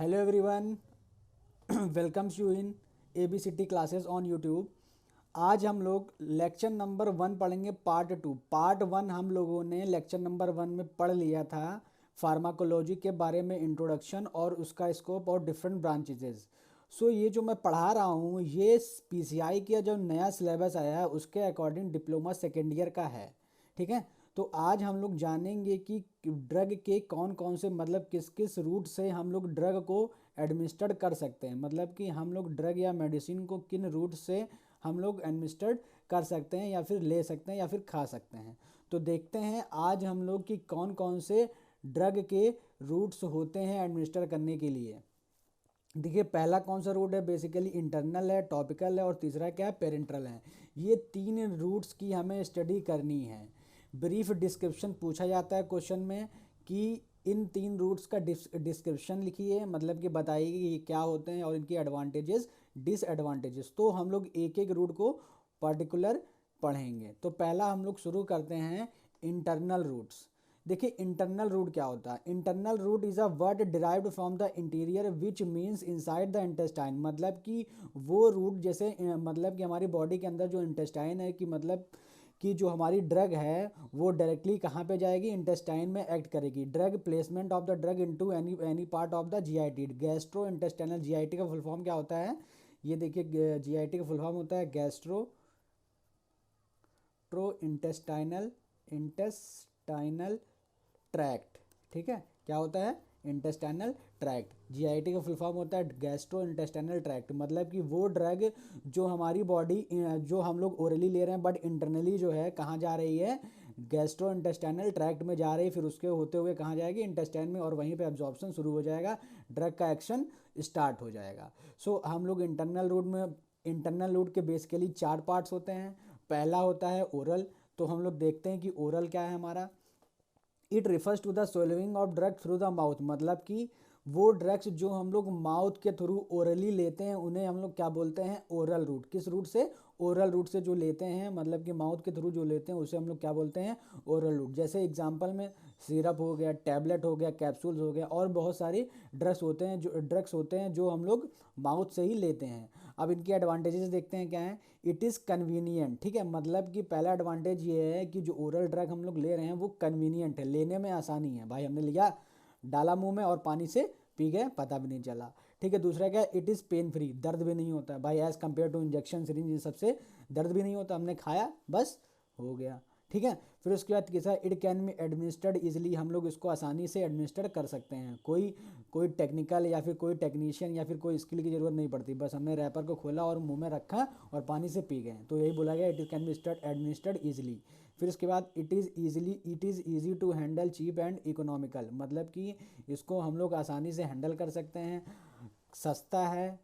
Hello everyone, welcomes you in ABCT classes on YouTube. आज हम लोग लेक्चर नंबर 1 पढ़ेंगे, पार्ट 1 हम लोगों ने लेक्चर नंबर 1 में पढ़ लिया था फार्माकोलॉजी के बारे में, इंट्रोडक्शन और उसका स्कोप और डिफरेंट ब्रांचेजेस। सो ये जो मैं पढ़ा रहा हूँ ये PCI का जो नया सिलेबस आया है उसके अकॉर्डिंग डिप्लोमा सेकेंड ईयर का है। ठीक है, तो आज हम लोग जानेंगे कि ड्रग के कौन कौन से, मतलब किस किस रूट से हम लोग ड्रग को एडमिनिस्टर्ड कर सकते हैं, मतलब कि हम लोग ड्रग या मेडिसिन को किन रूट से हम लोग एडमिनिस्टर्ड कर सकते हैं या फिर ले सकते हैं या फिर खा सकते हैं। तो देखते हैं आज हम लोग कि कौन कौन से ड्रग के रूट्स होते हैं एडमिनिस्टर करने के लिए। देखिए, पहला कौन सा रूट है, बेसिकली इंटरनल है, टॉपिकल है और तीसरा क्या है, पेरेंट्रल है। ये तीन रूट्स की हमें स्टडी करनी है। ब्रीफ डिस्क्रिप्शन पूछा जाता है क्वेश्चन में कि इन तीन रूट्स का डिस्क्रिप्शन लिखिए, मतलब कि बताइए कि ये क्या होते हैं और इनके एडवांटेजेस डिसएडवांटेजेस। तो हम लोग एक एक रूट को पर्टिकुलर पढ़ेंगे। तो पहला हम लोग शुरू करते हैं इंटरनल रूट्स। देखिए, इंटरनल रूट क्या होता है। Internal route is a word derived from the interior which means inside the intestine. मतलब कि वो रूट जैसे मतलब कि हमारी बॉडी के अंदर जो इंटेस्टाइन है, कि मतलब कि जो हमारी ड्रग है वो डायरेक्टली कहाँ पे जाएगी, इंटेस्टाइन में एक्ट करेगी। Drug placement of the drug into any any part of the GIT, gastro intestinal. GIT का फुल फॉर्म क्या होता है, ये देखिए, GIT का फुल फॉर्म होता है गैस्ट्रो इंटेस्टाइनल इंटेस्टाइनल ट्रैक्ट। ठीक है, क्या होता है, इंटेस्टाइनल ट्रैक्ट। GIT का फुल फॉर्म होता है गैस्ट्रो इंटेस्टाइनल ट्रैक्ट। मतलब कि वो ड्रग जो हमारी बॉडी, जो हम लोग ओरली ले रहे हैं बट इंटरनली जो है कहाँ जा रही है, गैस्ट्रो इंटेस्टाइनल ट्रैक्ट में जा रही है, फिर उसके होते हुए कहाँ जाएगी, इंटेस्टाइन में, और वहीं पे एब्जॉर्प्शन शुरू हो जाएगा, ड्रग का एक्शन स्टार्ट हो जाएगा। सो हम लोग इंटरनल रूट के बेसिकली 4 पार्ट्स होते हैं। पहला होता है ओरल। तो हम लोग देखते हैं कि ओरल क्या है हमारा। It refers to the swallowing of drug through the mouth. मतलब कि वो ड्रग्स जो हम लोग माउथ के थ्रू ओरली लेते हैं उन्हें हम लोग क्या बोलते हैं, ओरल रूट। किस रूट से, ओरल रूट से जो लेते हैं, मतलब कि माउथ के थ्रू जो लेते हैं उसे हम लोग क्या बोलते हैं, ओरल रूट। जैसे एग्जांपल में सिरप हो गया, टैबलेट हो गया, कैप्सूल्स हो गया, और बहुत सारी ड्रग्स होते हैं जो हम लोग माउथ से ही लेते हैं। अब इनके एडवांटेजेस देखते हैं क्या है। It is convenient. ठीक है, मतलब कि पहला एडवांटेज ये है कि जो ओरल ड्रग हम लोग ले रहे हैं वो कन्वीनियंट है, लेने में आसानी है। भाई हमने लिया, डाला मुंह में और पानी से पी गए, पता भी नहीं चला। ठीक है, दूसरा क्या है, इट इज़ पेन फ्री, दर्द भी नहीं होता है भाई, as compare to injection syringe, इन सबसे दर्द भी नहीं होता, हमने खाया बस हो गया। ठीक है, फिर उसके बाद कैसा, it can be administered easily. हम लोग इसको आसानी से एडमिनिस्टर कर सकते हैं। कोई कोई टेक्निकल या फिर कोई टेक्नीशियन या फिर कोई स्किल की ज़रूरत नहीं पड़ती, बस हमने रैपर को खोला और मुंह में रखा और पानी से पी गए। तो यही बोला गया, it can be administered easily. फिर उसके बाद it is easy to handle, cheap and economical. मतलब कि इसको हम लोग आसानी से हैंडल कर सकते हैं, सस्ता है,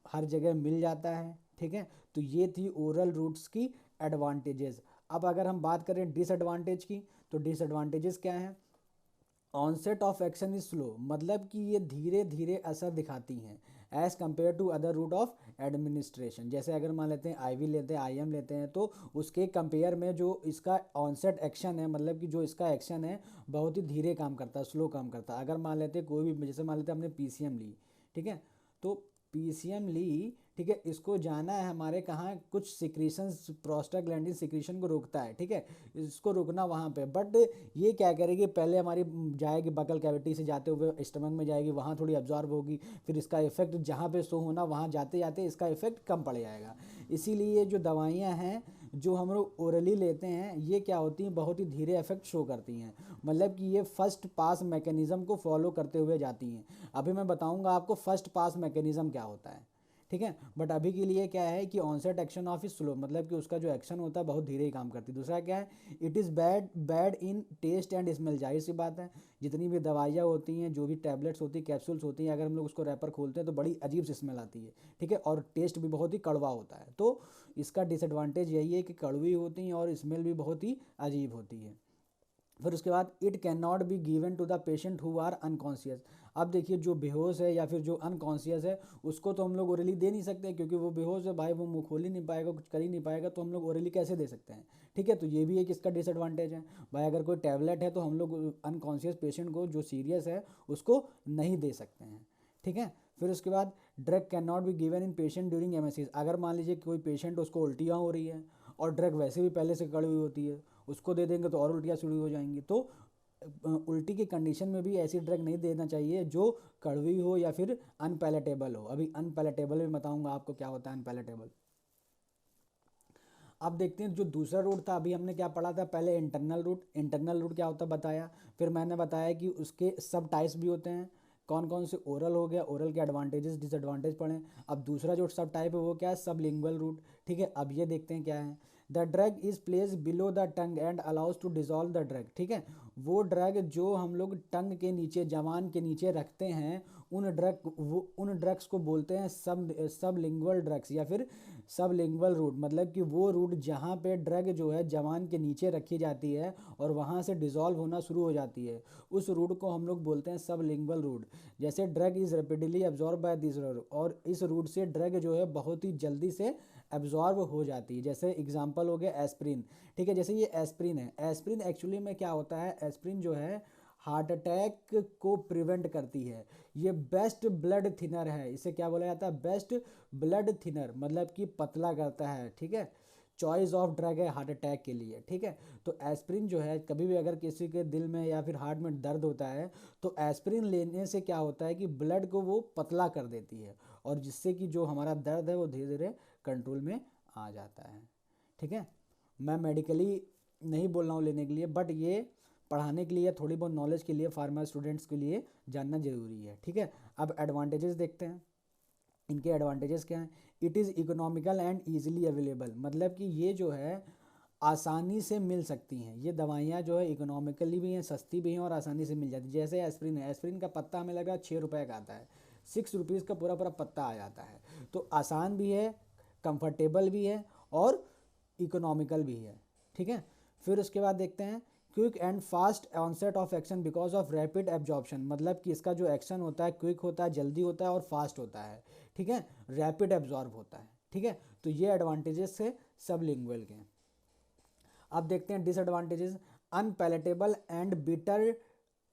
हर जगह मिल जाता है। ठीक है, तो ये थी ओरल रूट्स की एडवांटेजेस। अब अगर हम बात करें डिसएडवांटेज की, तो डिसएडवांटेजेस क्या हैं। Onset of action is slow, मतलब कि ये धीरे धीरे असर दिखाती हैं as compare to other route of administration. जैसे अगर मान लेते हैं IV लेते हैं, IM लेते हैं, तो उसके कंपेयर में जो इसका ऑनसेट एक्शन है, मतलब कि जो इसका एक्शन है बहुत ही धीरे काम करता है, स्लो काम करता है। अगर मान लेते हैं कोई भी, जैसे मान लेते हैं हमने PCM ली, ठीक है, तो PCM ली, ठीक है, इसको जाना है हमारे कहाँ, कुछ सिक्रीशंस, प्रोस्टाग्लैंडिन सिक्रीशन को रोकता है। ठीक है, इसको रुकना वहाँ पे, बट ये क्या करेगी, पहले हमारी जाएगी बकल कैविटी से जाते हुए स्टमक में जाएगी, वहाँ थोड़ी अब्जॉर्ब होगी, फिर इसका इफेक्ट जहाँ पे शो होना वहाँ जाते जाते इसका इफेक्ट कम पड़ जाएगा। इसीलिए जो दवाइयाँ हैं जो हम लोग ओरली लेते हैं ये क्या होती हैं, बहुत ही धीरे इफेक्ट शो करती हैं। मतलब कि ये फर्स्ट पास मैकेनिज्म को फॉलो करते हुए जाती हैं। अभी मैं बताऊंगा आपको फर्स्ट पास मैकेनिज्म क्या होता है। ठीक है, बट अभी के लिए क्या है कि onset action of is slow, मतलब कि उसका जो एक्शन होता है बहुत धीरे ही काम करती है। दूसरा क्या है, it is bad in taste and smell. जाहिर सी बात है, जितनी भी दवाइयाँ होती हैं, जो भी टैबलेट्स होती हैं, कैप्सूल्स होती हैं, अगर हम लोग उसको रैपर खोलते हैं तो बड़ी अजीब सी स्मेल आती है। ठीक है, और टेस्ट भी बहुत ही कड़वा होता है। तो इसका डिसएडवांटेज यही है कि कड़वी होती हैं और स्मेल भी बहुत ही अजीब होती है। फिर उसके बाद it can not be given to the patient who are unconscious. अब देखिए, जो बेहोश है या फिर जो अनकॉन्शियस है उसको तो हम लोग ओरली दे नहीं सकते, क्योंकि वो बेहोश है भाई, वो मुंह खोल ही नहीं पाएगा, कुछ कर ही नहीं पाएगा, तो हम लोग ओरली कैसे दे सकते हैं। ठीक है, तो ये भी एक इसका डिसएडवांटेज है भाई। अगर कोई टैबलेट है तो हम लोग अनकॉन्शियस पेशेंट को, जो सीरियस है, उसको नहीं दे सकते हैं। ठीक है। फिर उसके बाद drug can not be given in patient during MSCs. अगर मान लीजिए कोई पेशेंट, उसको उल्टियाँ हो रही है और ड्रग वैसे भी पहले से कड़वी होती है, उसको दे देंगे तो और उल्टियाँ शुरू हो जाएंगी। तो उल्टी की कंडीशन में भी ऐसी ड्रग नहीं देना चाहिए जो कड़वी हो या फिर अनपैलेटेबल हो। अभी अनपैलेटेबल में बताऊंगा आपको क्या होता है अनपैलेटेबल। अब देखते हैं जो दूसरा रूट था, अभी हमने क्या पढ़ा था पहले, इंटरनल रूट। इंटरनल रूट क्या होता है बताया, फिर मैंने बताया कि उसके सब टाइप्स भी होते हैं, कौन कौन से। ओरल हो गया, ओरल के एडवांटेजेस डिसएडवांटेज पढ़े। अब दूसरा जो सब टाइप है वो क्या है, सबलिंगुअल रूट। ठीक है, अब ये देखते हैं क्या है। The drug is place below the tongue and allows to dissolve the drug. ठीक है, वो ड्रग जो हम लोग टंग के नीचे, जबान के नीचे रखते हैं, उन ड्रग्स को बोलते हैं सबलिंगुअल ड्रग्स या फिर सबलिंगुअल रूट। मतलब कि वो रूट जहाँ पे ड्रग जो है जबान के नीचे रखी जाती है और वहाँ से डिज़ोल्व होना शुरू हो जाती है, उस रूट को हम लोग बोलते हैं सबलिंगुअल रूट। जैसे drug is rapidly absorb by this route, और इस रूट से ड्रग जो है बहुत ही जल्दी से एब्जॉर्ब हो जाती है। जैसे एग्जांपल हो गया एस्प्रिन। ठीक है, जैसे ये एस्प्रिन है, एस्प्रिन एक्चुअली में क्या होता है, एस्प्रिन जो है हार्ट अटैक को प्रिवेंट करती है। ये बेस्ट ब्लड थिनर है, इसे क्या बोला जाता है, बेस्ट ब्लड थिनर, मतलब कि पतला करता है। ठीक है, चॉइस ऑफ ड्रग है हार्ट अटैक के लिए। ठीक है, तो एस्प्रिन जो है, कभी भी अगर किसी के दिल में या फिर हार्ट में दर्द होता है तो एस्प्रिन लेने से क्या होता है कि ब्लड को वो पतला कर देती है, और जिससे कि जो हमारा दर्द है वो धीरे धीरे कंट्रोल में आ जाता है। ठीक है, मैं मेडिकली नहीं बोल रहा हूँ लेने के लिए, बट ये पढ़ाने के लिए, थोड़ी बहुत नॉलेज के लिए, फार्मा स्टूडेंट्स के लिए जानना जरूरी है। ठीक है, अब एडवांटेजेस देखते हैं। इनके एडवांटेजेस क्या हैं, it is economical and easily available. मतलब कि ये जो है आसानी से मिल सकती हैं, ये दवाइयाँ जो है इकोनॉमिकली भी हैं, सस्ती भी हैं और आसानी से मिल जाती है। जैसे एस्प्रिन है, एस्प्रिन का पत्ता हमें लगा 6 रुपये का आता है, 6 रुपीज़ का पूरा पूरा पत्ता आ जाता है। तो आसान भी है, कंफर्टेबल भी है और इकोनॉमिकल भी है। ठीक है, फिर उसके बाद देखते हैं quick and fast onset of action because of rapid absorption. मतलब कि इसका जो एक्शन होता है क्विक होता है, जल्दी होता है और फास्ट होता है। ठीक है, रैपिड एब्जॉर्ब होता है। ठीक है, तो ये एडवांटेजेस है सबलिंगुअल के। अब देखते हैं disadvantages. Unpalatable and bitter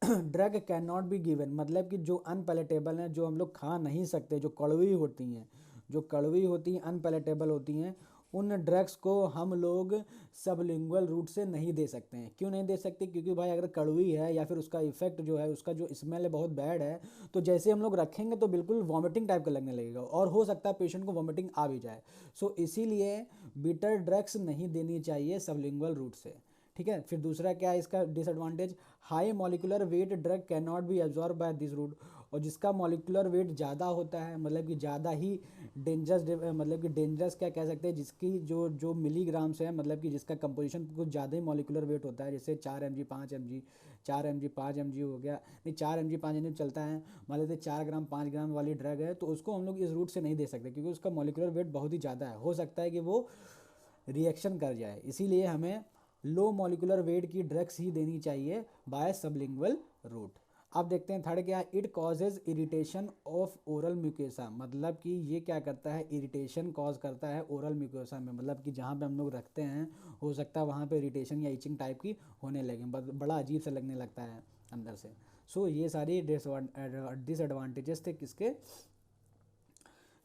drug can not be given. मतलब कि जो अनपैलेटेबल हैं, जो हम लोग खा नहीं सकते, जो कड़वी होती हैं, जो कड़वी होती हैं, अनपैलेटेबल होती हैं, उन ड्रग्स को हम लोग सबलिंगुअल रूट से नहीं दे सकते हैं। क्यों नहीं दे सकते, क्योंकि भाई अगर कड़वी है या फिर उसका इफेक्ट जो है, उसका जो स्मेल है बहुत बैड है, तो जैसे हम लोग रखेंगे तो बिल्कुल वॉमिटिंग टाइप का लगने लगेगा और हो सकता है पेशेंट को वॉमिटिंग आ भी जाए। सो इसीलिए बिटर ड्रग्स नहीं देनी चाहिए सबलिंगुअल रूट से। ठीक है, फिर दूसरा क्या है इसका disadvantage, high molecular weight drug can not be absorb by this route. और जिसका मॉलिकुलर वेट ज़्यादा होता है, मतलब कि ज़्यादा ही डेंजरस, मतलब कि डेंजरस क्या कह सकते हैं, जिसकी जो जो मिलीग्राम्स है, मतलब कि जिसका कंपोजिशन कुछ ज़्यादा ही मॉलिकुलर वेट होता है, जैसे 4 mg 5 mg, 4 mg 5 mg हो गया, नहीं 4 mg 5 mg चलता है, मान लेते 4 ग्राम 5 ग्राम वाली ड्रग है, तो उसको हम लोग इस रूट से नहीं दे सकते क्योंकि उसका मॉलिकुलर वेट बहुत ही ज़्यादा है, हो सकता है कि वो रिएक्शन कर जाए। इसीलिए हमें लो मॉलिकुलर वेट की ड्रग्स ही देनी चाहिए बाय सबलिंगुअल रूट। अब देखते हैं थर्ड क्या है, it causes irritation of oral mucosa. मतलब कि ये क्या करता है, इरिटेशन कॉज करता है ओरल म्यूकोसा में। मतलब कि जहाँ पे हम लोग रखते हैं, हो सकता है वहाँ पे इरिटेशन या इचिंग टाइप की होने लगे, बड़ा अजीब सा लगने लगता है अंदर से। सो ये सारी डिसएडवांटेजेस थे किसके,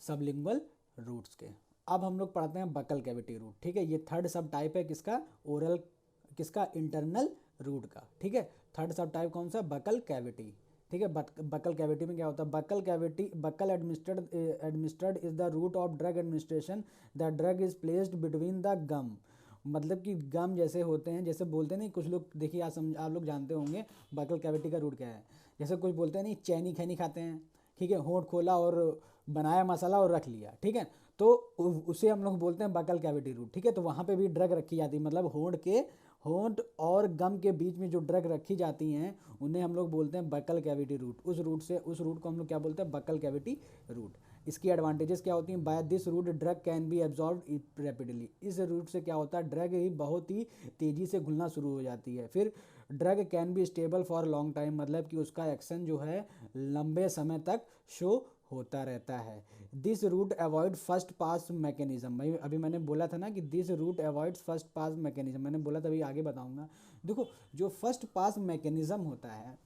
सबलिंगुअल रूट्स के। अब हम लोग पढ़ते हैं बकल कैविटी रूट। ठीक है, ये थर्ड सब टाइप है किसका, ओरल, किसका, इंटरनल रूट का। ठीक है, थर्ड सब टाइप कौन सा, बकल कैविटी। ठीक है, बकल कैविटी में क्या होता है, buccal cavity, buccal administered is the route of drug administration. The drug is placed between the gum. मतलब कि गम जैसे होते हैं, जैसे बोलते हैं नहीं कुछ लोग, देखिए आप लोग जानते होंगे बकल कैविटी का रूट क्या है। जैसे कुछ बोलते हैं नहीं, चैनी खैनी खाते हैं, ठीक है, होंठ खोला और बनाया मसाला और रख लिया। ठीक है, तो उसे हम लोग बोलते हैं बकल कैविटी रूट। ठीक है, तो वहाँ पे भी ड्रग रखी जाती है, मतलब होंठ और गम के बीच में जो ड्रग रखी जाती हैं उन्हें हम लोग बोलते हैं बकल कैविटी रूट। उस रूट को हम लोग क्या बोलते हैं, बकल कैविटी रूट। इसकी एडवांटेजेस क्या होती हैं, by this route drug can be absorb rapidly. इस रूट से क्या होता है, ड्रग ही बहुत ही तेज़ी से घुलना शुरू हो जाती है। फिर drug can be stable for long time. मतलब कि उसका एक्शन जो है लंबे समय तक शो होता रहता है। This route avoid first pass mechanism. भाई अभी मैंने बोला था ना कि this route avoids first pass mechanism, मैंने बोला था, अभी आगे बताऊंगा। देखो जो फर्स्ट पास मैकेनिज्म होता है,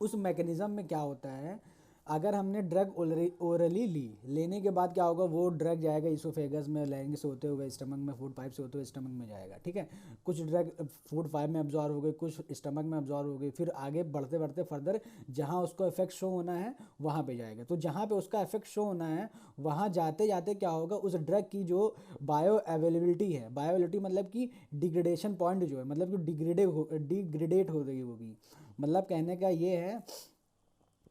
उस मैकेनिज्म में क्या होता है, अगर हमने ड्रग ओरली लेने के बाद क्या होगा, वो ड्रग जाएगा इसोफेगस में, लैरिंग से होते हुए स्टमक में, फूड पाइप से होते हुए स्टमक में जाएगा, ठीक है। कुछ ड्रग फूड पाइप में अब्जॉर्व हो गई, कुछ स्टमक में अब्जॉर्व हो गई, फिर आगे बढ़ते बढ़ते फर्दर जहाँ उसको इफेक्ट शो होना है वहाँ पे जाएगा। तो जहाँ पे उसका इफेक्ट शो होना है वहाँ जाते जाते क्या होगा, उस ड्रग की जो बायो अवेलेबिलिटी है, बायोअवेलेबिलिटी मतलब कि डिग्रेडेशन पॉइंट जो है, मतलब कि डिग्रेडेट हो रही होगी। मतलब कहने का ये है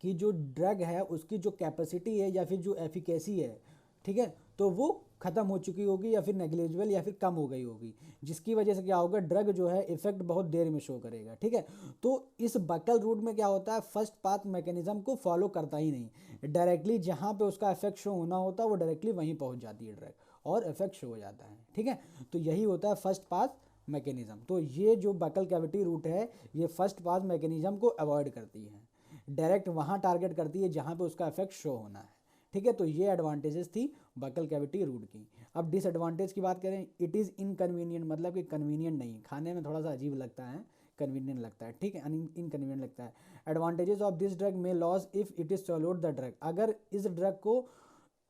कि जो ड्रग है उसकी जो कैपेसिटी है या फिर जो एफिकेसी है, ठीक है, तो वो ख़त्म हो चुकी होगी या फिर नेग्लिजिबल या फिर कम हो गई होगी, जिसकी वजह से क्या होगा, ड्रग जो है इफेक्ट बहुत देर में शो करेगा, ठीक है। तो इस बकल रूट में क्या होता है, फर्स्ट पाथ मैकेनिज्म को फॉलो करता ही नहीं, डायरेक्टली जहाँ पे उसका इफेक्ट शो होना होता है वो डायरेक्टली वहीं पहुँच जाती है ड्रग और इफेक्ट शो हो जाता है, ठीक है। तो यही होता है फर्स्ट पाथ मैकेनिज्म। तो ये जो बकल कैविटी रूट है ये फर्स्ट पाथ मैकेनिज्म को अवॉइड करती है, डायरेक्ट वहाँ टारगेट करती है जहाँ पे उसका इफेक्ट शो होना है, ठीक है। तो ये एडवांटेजेस थी बकल कैविटी रूट की। अब डिसएडवांटेज की बात करें, इट इज़ इनकन्वीनियंट, मतलब कि कन्वीनियंट नहीं, खाने में थोड़ा सा अजीब लगता है, कन्वीनियंट लगता है, ठीक है, इनकन्वीनियंट लगता है। एडवांटेजेस ऑफ दिस ड्रग में loss if it is swallowed the drug, अगर इस ड्रग को,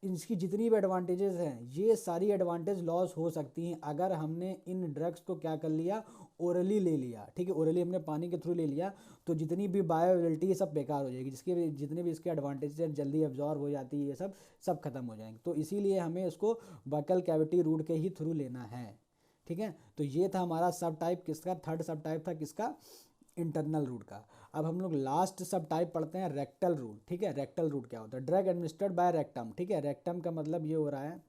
इसकी जितनी भी एडवांटेजेस हैं ये सारी एडवांटेज लॉस हो सकती हैं अगर हमने इन ड्रग्स को क्या कर लिया, ओरली ले लिया, ठीक है, ओरली हमने पानी के थ्रू ले लिया, तो जितनी भी बायोअवेलेबिलिटी है सब बेकार हो जाएगी, जिसके भी जितने भी इसके एडवांटेजेस हैं, जल्दी एब्जॉर्ब हो जाती है, ये सब खत्म हो जाएंगे। तो इसीलिए हमें इसको बकल कैविटी रूट के ही थ्रू लेना है, ठीक है। तो ये था हमारा सब टाइप किसका, थर्ड सब टाइप था किसका, इंटरनल रूट का। अब हम लोग लास्ट सब टाइप पढ़ते हैं रेक्टल रूट, ठीक है। रेक्टल रूट क्या होता है, ड्रग एडमिनिस्टर्ड बाय रेक्टम, ठीक है। रेक्टम का मतलब ये हो रहा है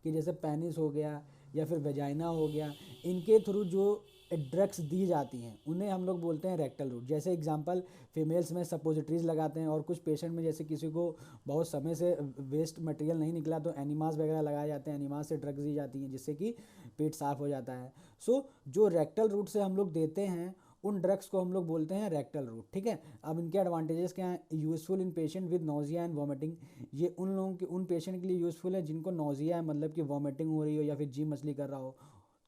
कि जैसे पेनिस हो गया या फिर वेजाइना हो गया, इनके थ्रू जो ड्रग्स दी जाती हैं उन्हें हम लोग बोलते हैं रेक्टल रूट। जैसे एग्जांपल फीमेल्स में सपोजिटरीज लगाते हैं, और कुछ पेशेंट में जैसे किसी को बहुत समय से वेस्ट मटेरियल नहीं निकला तो एनिमास वगैरह लगाए जाते हैं, एनिमास से ड्रग्स दी जाती हैं जिससे कि पेट साफ हो जाता है। सो जो रेक्टल रूट से हम लोग देते हैं उन ड्रग्स को हम लोग बोलते हैं रेक्टल रूट, ठीक है। अब इनके एडवांटेजेस क्या हैं, useful in patient with nausea and vomiting, ये उन लोगों के, उन पेशेंट के लिए यूजफुल है जिनको नोजिया है, मतलब कि वॉमिटिंग हो रही हो या फिर जी मछली कर रहा हो,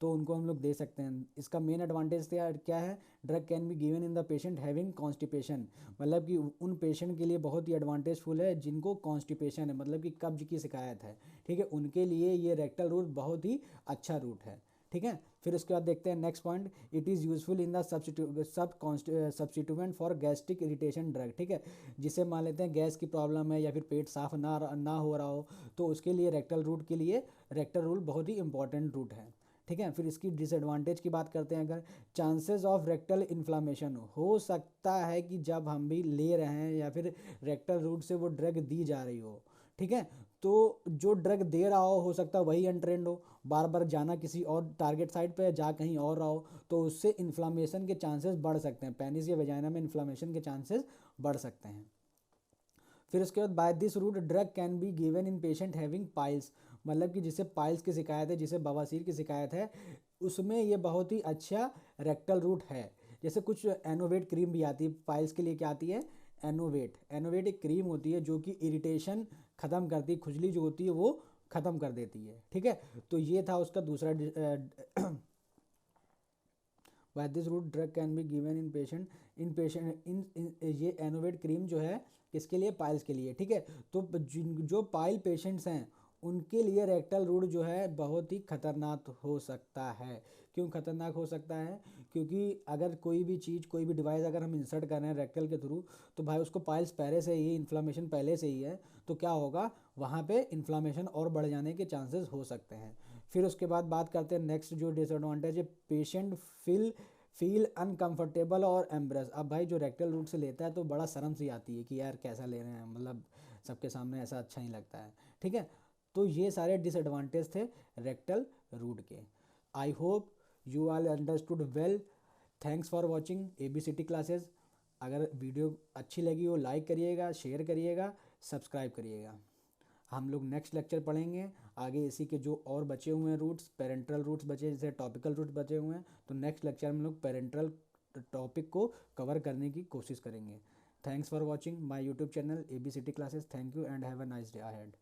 तो उनको हम लोग दे सकते हैं। इसका मेन एडवांटेज क्या है, drug can be given in the patient having constipation, मतलब कि उन पेशेंट के लिए बहुत ही एडवांटेजफुल है जिनको कॉन्स्टिपेशन है, मतलब कि कब्ज की शिकायत है, ठीक है, उनके लिए ये रेक्टल रूट बहुत ही अच्छा रूट है, ठीक है। फिर उसके बाद देखते हैं next point, it is useful in the substituent for gastric irritation drug, ठीक है। जिसे मान लेते हैं गैस की प्रॉब्लम है या फिर पेट साफ ना हो रहा हो, तो उसके लिए रेक्टल रूट के लिए रेक्टल रूट बहुत ही इंपॉर्टेंट रूट है, ठीक है। फिर इसकी डिसएडवांटेज की बात करते हैं, अगर चांसेस ऑफ रेक्टल इन्फ्लामेशन, हो सकता है कि जब हम भी ले रहे हैं या फिर रेक्टल रूट से वो ड्रग दी जा रही हो, ठीक है, तो जो ड्रग दे रहा हो सकता है वही अनट्रेंड हो, बार बार जाना किसी और टारगेट साइट पे जा कहीं और रहा हो, तो उससे इन्फ्लामेशन के चांसेस बढ़ सकते हैं, पेनिस या वेजाइना में इन्फ्लामेशन के चांसेस बढ़ सकते हैं। फिर उसके बाद by this route drug can be given in patient having piles, मतलब कि जिसे पाइल्स की शिकायत है, जिसे बवासीर की शिकायत है, उसमें ये बहुत ही अच्छा रेक्टल रूट है। जैसे कुछ एनोवेट क्रीम भी आती है पाइल्स के लिए, क्या आती है, एनोवेट। एनोवेट एक क्रीम होती है जो कि इरिटेशन ख़त्म करती है, खुजली जो होती है वो ख़त्म कर देती है, ठीक है। तो ये था उसका दूसरा by this route drug can be given in patient in ये एनोवेट क्रीम जो है किसके लिए, पाइल्स के लिए, ठीक है। तो जो पाइल पेशेंट्स हैं उनके लिए रेक्टल रूट जो है बहुत ही खतरनाक हो सकता है। क्यों खतरनाक हो सकता है, क्योंकि अगर कोई भी चीज़, कोई भी डिवाइस अगर हम इंसर्ट कर रहे हैं रेक्टल के थ्रू, तो भाई उसको पाइल्स पहले से ही, इन्फ्लामेशन पहले से ही है, तो क्या होगा, वहाँ पे इन्फ्लामेशन और बढ़ जाने के चांसेस हो सकते हैं। फिर उसके बाद बात करते हैं नेक्स्ट जो डिसएडवांटेज है, पेशेंट फील अनकंफर्टेबल और एम्ब्रेस। अब भाई जो रेक्टल रूट से लेता है तो बड़ा शर्म सी आती है कि यार कैसा ले रहे हैं, मतलब सबके सामने ऐसा अच्छा नहीं लगता है, ठीक है। तो ये सारे डिसएडवांटेज थे रेक्टल रूट के। I hope you all understood well. Thanks for watching ABCD classes. अगर वीडियो अच्छी लगी हो लाइक करिएगा, शेयर करिएगा, सब्सक्राइब करिएगा। हम लोग नेक्स्ट लेक्चर पढ़ेंगे आगे इसी के जो और बचे हुए हैं रूट्स, पेरेंट्रल रूट्स बचे, जैसे टॉपिकल रूट्स बचे हुए हैं, तो नेक्स्ट लेक्चर में हम लोग पेरेंट्रल टॉपिक को कवर करने की कोशिश करेंगे। Thanks for watching my YouTube channel ABCD classes. Thank you and have a nice day ahead.